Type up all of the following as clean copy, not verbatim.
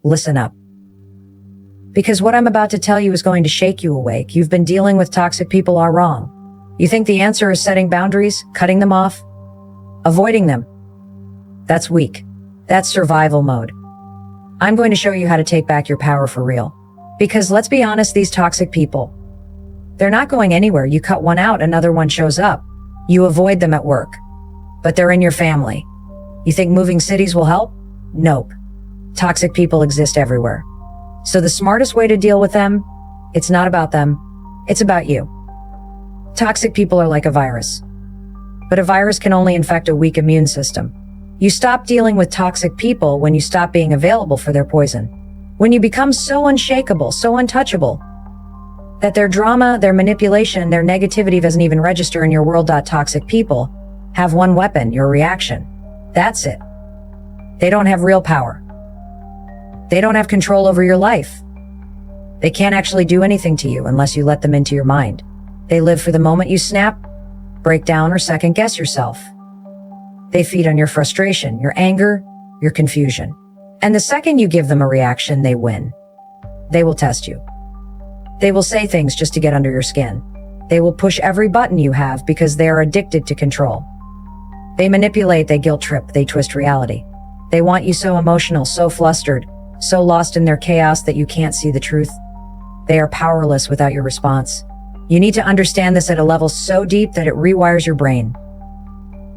listen up. Because what I'm about to tell you is going to shake you awake. You've been dealing with toxic people all wrong. You think the answer is setting boundaries, cutting them off, avoiding them. That's weak. That's survival mode. I'm going to show you how to take back your power for real. Because let's be honest, these toxic people, they're not going anywhere. You cut one out, another one shows up. You avoid them at work, but they're in your family. You think moving cities will help? Nope. Toxic people exist everywhere. So the smartest way to deal with them, it's not about them, it's about you. Toxic people are like a virus, but a virus can only infect a weak immune system. You stop dealing with toxic people when you stop being available for their poison. When you become so unshakable, so untouchable, that their drama, their manipulation, their negativity doesn't even register in your world. Toxic people have one weapon, your reaction. That's it. They don't have real power. They don't have control over your life. They can't actually do anything to you unless you let them into your mind. They live for the moment you snap, break down, or second guess yourself. They feed on your frustration, your anger, your confusion. And the second you give them a reaction, they win. They will test you. They will say things just to get under your skin. They will push every button you have because they are addicted to control. They manipulate, they guilt trip, they twist reality. They want you so emotional, so flustered, so lost in their chaos that you can't see the truth. They are powerless without your response. You need to understand this at a level so deep that it rewires your brain.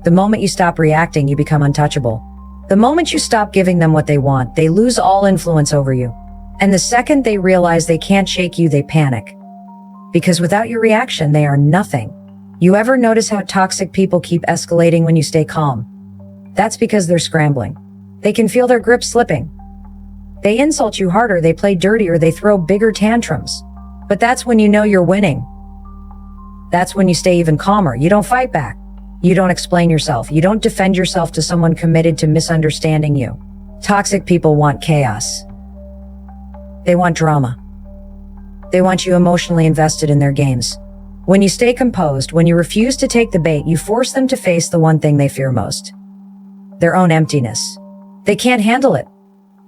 The moment you stop reacting, you become untouchable. The moment you stop giving them what they want, they lose all influence over you. And the second they realize they can't shake you, they panic. Because without your reaction, they are nothing. You ever notice how toxic people keep escalating when you stay calm? That's because they're scrambling. They can feel their grip slipping. They insult you harder, they play dirtier, they throw bigger tantrums. But that's when you know you're winning. That's when you stay even calmer. You don't fight back. You don't explain yourself. You don't defend yourself to someone committed to misunderstanding you. Toxic people want chaos. They want drama. They want you emotionally invested in their games. When you stay composed, when you refuse to take the bait, you force them to face the one thing they fear most. Their own emptiness. They can't handle it.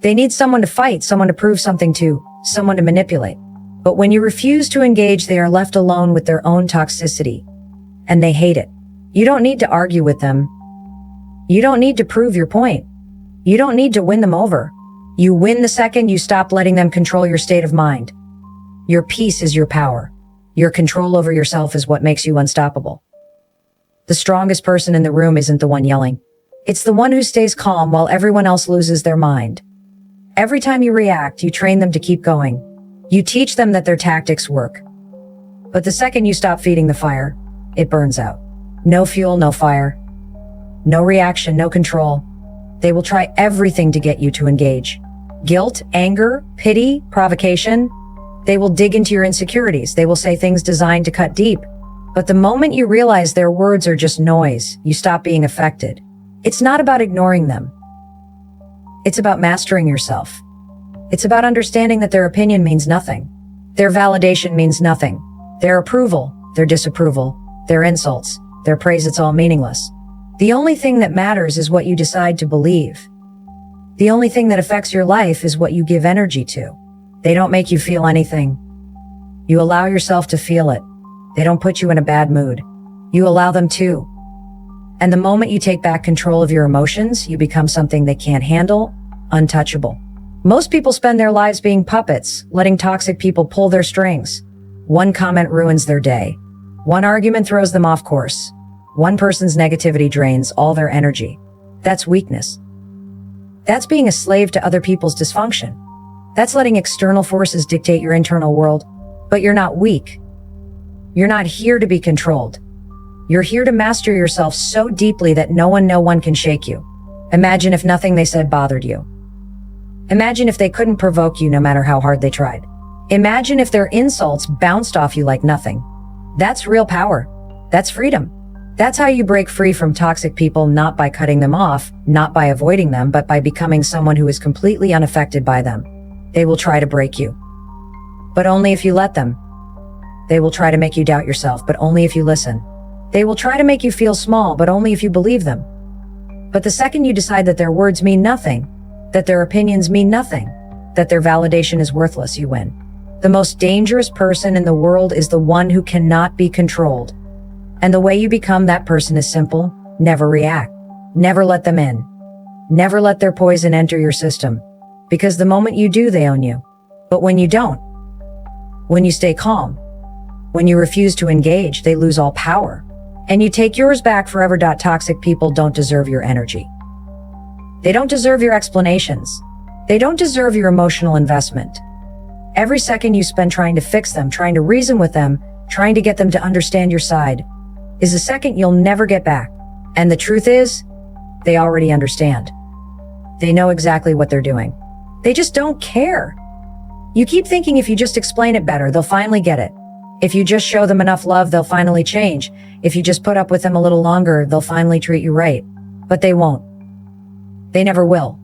They need someone to fight, someone to prove something to, someone to manipulate. But when you refuse to engage, they are left alone with their own toxicity. And they hate it. You don't need to argue with them. You don't need to prove your point. You don't need to win them over. You win the second you stop letting them control your state of mind. Your peace is your power. Your control over yourself is what makes you unstoppable. The strongest person in the room isn't the one yelling. It's the one who stays calm while everyone else loses their mind. Every time you react, you train them to keep going. You teach them that their tactics work. But the second you stop feeding the fire, it burns out. No fuel, no fire. No reaction, no control. They will try everything to get you to engage. Guilt, anger, pity, provocation. They will dig into your insecurities. They will say things designed to cut deep. But the moment you realize their words are just noise, you stop being affected. It's not about ignoring them. It's about mastering yourself. It's about understanding that their opinion means nothing. Their validation means nothing. Their approval, their disapproval, their insults, their praise, it's all meaningless. The only thing that matters is what you decide to believe. The only thing that affects your life is what you give energy to. They don't make you feel anything. You allow yourself to feel it. They don't put you in a bad mood. You allow them to. And the moment you take back control of your emotions, you become something they can't handle, untouchable. Most people spend their lives being puppets, letting toxic people pull their strings. One comment ruins their day. One argument throws them off course. One person's negativity drains all their energy. That's weakness. That's being a slave to other people's dysfunction. That's letting external forces dictate your internal world. But you're not weak. You're not here to be controlled. You're here to master yourself so deeply that no one can shake you. Imagine if nothing they said bothered you. Imagine if they couldn't provoke you no matter how hard they tried. Imagine if their insults bounced off you like nothing. That's real power. That's freedom. That's how you break free from toxic people, not by cutting them off, not by avoiding them, but by becoming someone who is completely unaffected by them. They will try to break you, but only if you let them. They will try to make you doubt yourself, but only if you listen. They will try to make you feel small, but only if you believe them. But the second you decide that their words mean nothing, that their opinions mean nothing, that their validation is worthless, you win. The most dangerous person in the world is the one who cannot be controlled. And the way you become that person is simple. Never react. Never let them in. Never let their poison enter your system. Because the moment you do, they own you. But when you don't, when you stay calm, when you refuse to engage, they lose all power. And you take yours back forever. Toxic people don't deserve your energy. They don't deserve your explanations. They don't deserve your emotional investment. Every second you spend trying to fix them, trying to reason with them, trying to get them to understand your side, is a second you'll never get back. And the truth is, they already understand. They know exactly what they're doing. They just don't care. You keep thinking if you just explain it better, they'll finally get it. If you just show them enough love, they'll finally change. If you just put up with them a little longer, they'll finally treat you right. But they won't. They never will.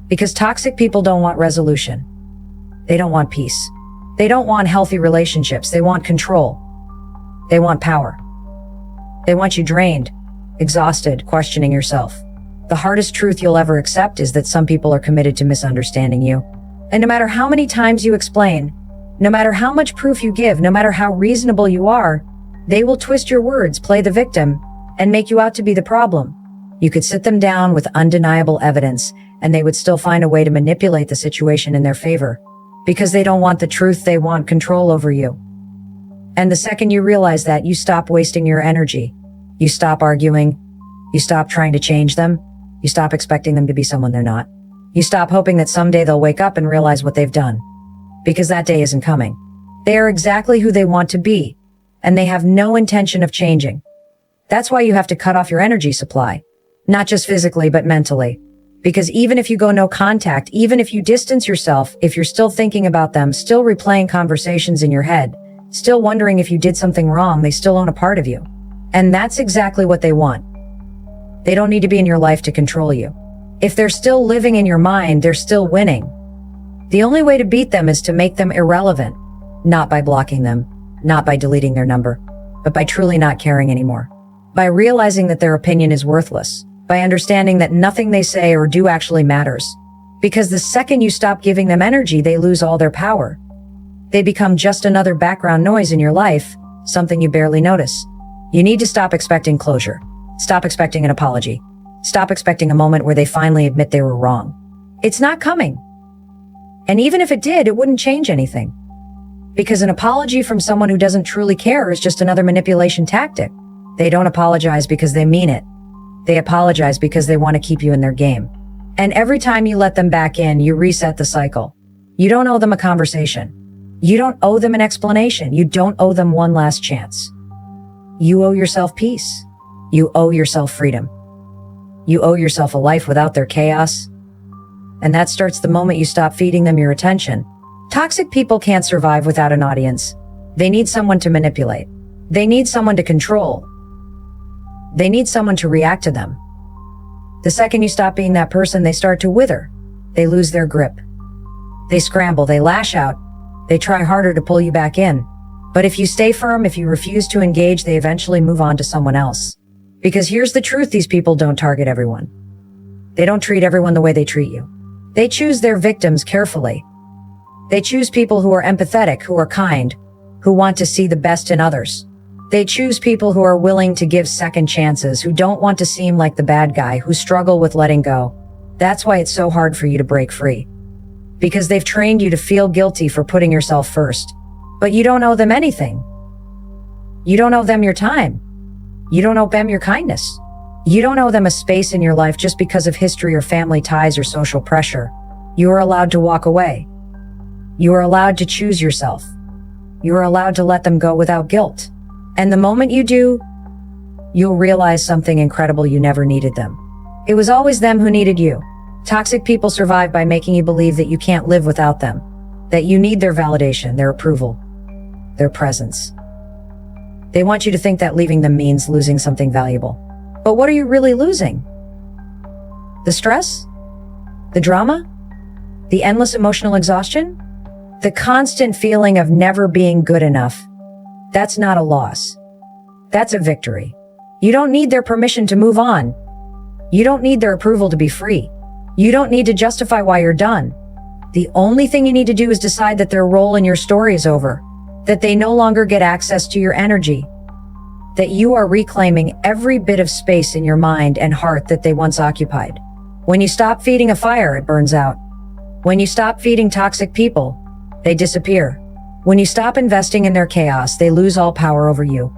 Because toxic people don't want resolution. They don't want peace. They don't want healthy relationships. They want control. They want power. They want you drained, exhausted, questioning yourself. The hardest truth you'll ever accept is that some people are committed to misunderstanding you. And no matter how many times you explain, no matter how much proof you give, no matter how reasonable you are, they will twist your words, play the victim, and make you out to be the problem. You could sit them down with undeniable evidence, and they would still find a way to manipulate the situation in their favor. Because they don't want the truth, they want control over you. And the second you realize that, you stop wasting your energy. You stop arguing. You stop trying to change them. You stop expecting them to be someone they're not. You stop hoping that someday they'll wake up and realize what they've done. Because that day isn't coming. They are exactly who they want to be, and they have no intention of changing. That's why you have to cut off your energy supply. Not just physically, but mentally. Because even if you go no contact, even if you distance yourself, if you're still thinking about them, still replaying conversations in your head, still wondering if you did something wrong, they still own a part of you. And that's exactly what they want. They don't need to be in your life to control you. If they're still living in your mind, they're still winning. The only way to beat them is to make them irrelevant. Not by blocking them, not by deleting their number, but by truly not caring anymore. By realizing that their opinion is worthless. By understanding that nothing they say or do actually matters. Because the second you stop giving them energy, they lose all their power. They become just another background noise in your life, something you barely notice. You need to stop expecting closure. Stop expecting an apology. Stop expecting a moment where they finally admit they were wrong. It's not coming. And even if it did, it wouldn't change anything. Because an apology from someone who doesn't truly care is just another manipulation tactic. They don't apologize because they mean it. They apologize because they want to keep you in their game. And every time you let them back in, you reset the cycle. You don't owe them a conversation. You don't owe them an explanation. You don't owe them one last chance. You owe yourself peace. You owe yourself freedom. You owe yourself a life without their chaos. And that starts the moment you stop feeding them your attention. Toxic people can't survive without an audience. They need someone to manipulate. They need someone to control. They need someone to react to them. The second you stop being that person, they start to wither. They lose their grip. They scramble, they lash out. They try harder to pull you back in. But if you stay firm, if you refuse to engage, they eventually move on to someone else. Because here's the truth, these people don't target everyone. They don't treat everyone the way they treat you. They choose their victims carefully. They choose people who are empathetic, who are kind, who want to see the best in others. They choose people who are willing to give second chances, who don't want to seem like the bad guy, who struggle with letting go. That's why it's so hard for you to break free. Because they've trained you to feel guilty for putting yourself first. But you don't owe them anything. You don't owe them your time. You don't owe them your kindness. You don't owe them a space in your life just because of history or family ties or social pressure. You are allowed to walk away. You are allowed to choose yourself. You are allowed to let them go without guilt. And the moment you do, you'll realize something incredible: you never needed them. It was always them who needed you. Toxic people survive by making you believe that you can't live without them, that you need their validation, their approval, their presence. They want you to think that leaving them means losing something valuable. But what are you really losing? The stress? The drama? The endless emotional exhaustion? The constant feeling of never being good enough? That's not a loss. That's a victory. You don't need their permission to move on. You don't need their approval to be free. You don't need to justify why you're done. The only thing you need to do is decide that their role in your story is over, that they no longer get access to your energy, that you are reclaiming every bit of space in your mind and heart that they once occupied. When you stop feeding a fire, it burns out. When you stop feeding toxic people, they disappear. When you stop investing in their chaos, they lose all power over you.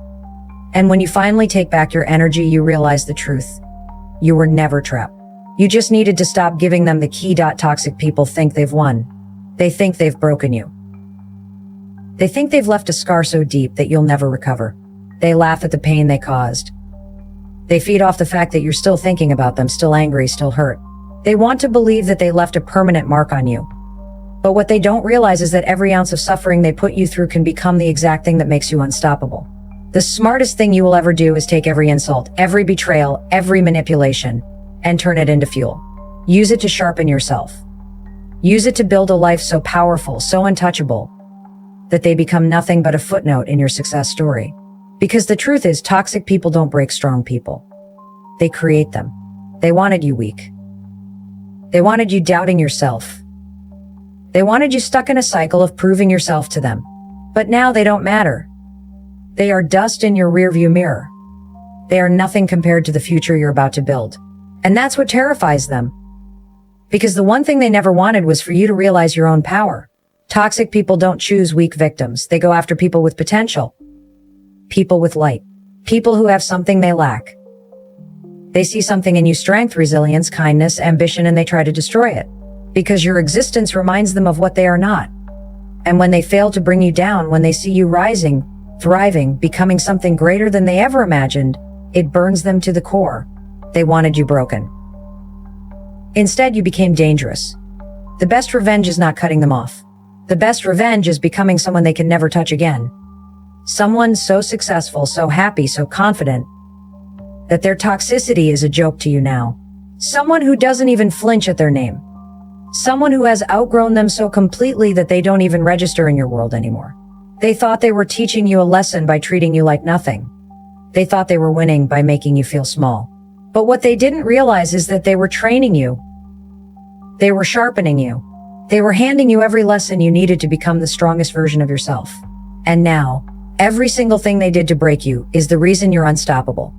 And when you finally take back your energy, you realize the truth. You were never trapped. You just needed to stop giving them the key. Toxic people think they've won. They think they've broken you. They think they've left a scar so deep that you'll never recover. They laugh at the pain they caused. They feed off the fact that you're still thinking about them, still angry, still hurt. They want to believe that they left a permanent mark on you. But what they don't realize is that every ounce of suffering they put you through can become the exact thing that makes you unstoppable. The smartest thing you will ever do is take every insult, every betrayal, every manipulation, and turn it into fuel. Use it to sharpen yourself. Use it to build a life so powerful, so untouchable, that they become nothing but a footnote in your success story. Because the truth is, toxic people don't break strong people. They create them. They wanted you weak. They wanted you doubting yourself. They wanted you stuck in a cycle of proving yourself to them. But now they don't matter. They are dust in your rearview mirror. They are nothing compared to the future you're about to build. And that's what terrifies them. Because the one thing they never wanted was for you to realize your own power. Toxic people don't choose weak victims. They go after people with potential. People with light. People who have something they lack. They see something in you: strength, resilience, kindness, ambition, and they try to destroy it. Because your existence reminds them of what they are not. And when they fail to bring you down, when they see you rising, thriving, becoming something greater than they ever imagined, it burns them to the core. They wanted you broken. Instead, you became dangerous. The best revenge is not cutting them off. The best revenge is becoming someone they can never touch again. Someone so successful, so happy, so confident, that their toxicity is a joke to you now. Someone who doesn't even flinch at their name. Someone who has outgrown them so completely that they don't even register in your world anymore. They thought they were teaching you a lesson by treating you like nothing. They thought they were winning by making you feel small. But what they didn't realize is that they were training you. They were sharpening you. They were handing you every lesson you needed to become the strongest version of yourself. And now, every single thing they did to break you is the reason you're unstoppable.